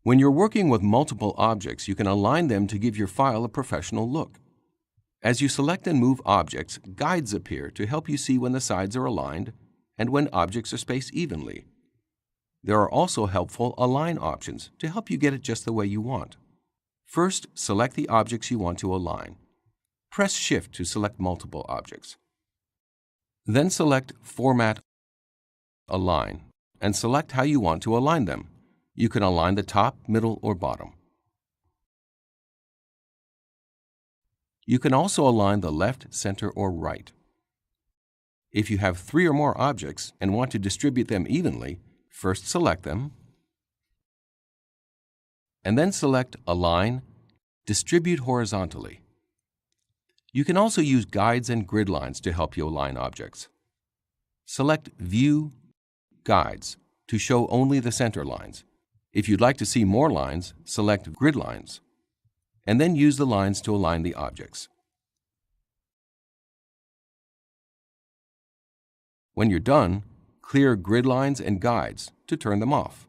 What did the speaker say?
When you're working with multiple objects, you can align them to give your file a professional look. As you select and move objects, guides appear to help you see when the sides are aligned and when objects are spaced evenly. There are also helpful align options to help you get it just the way you want. First, select the objects you want to align. Press Shift to select multiple objects. Then select Format, Align, and select how you want to align them. You can align the top, middle, or bottom. You can also align the left, center, or right. If you have 3 or more objects and want to distribute them evenly, first select them, and then select Align, Distribute horizontally. You can also use guides and grid lines to help you align objects. Select View, Guides to show only the center lines. If you'd like to see more lines, select Grid Lines, and then use the lines to align the objects. When you're done, clear Grid Lines and Guides to turn them off.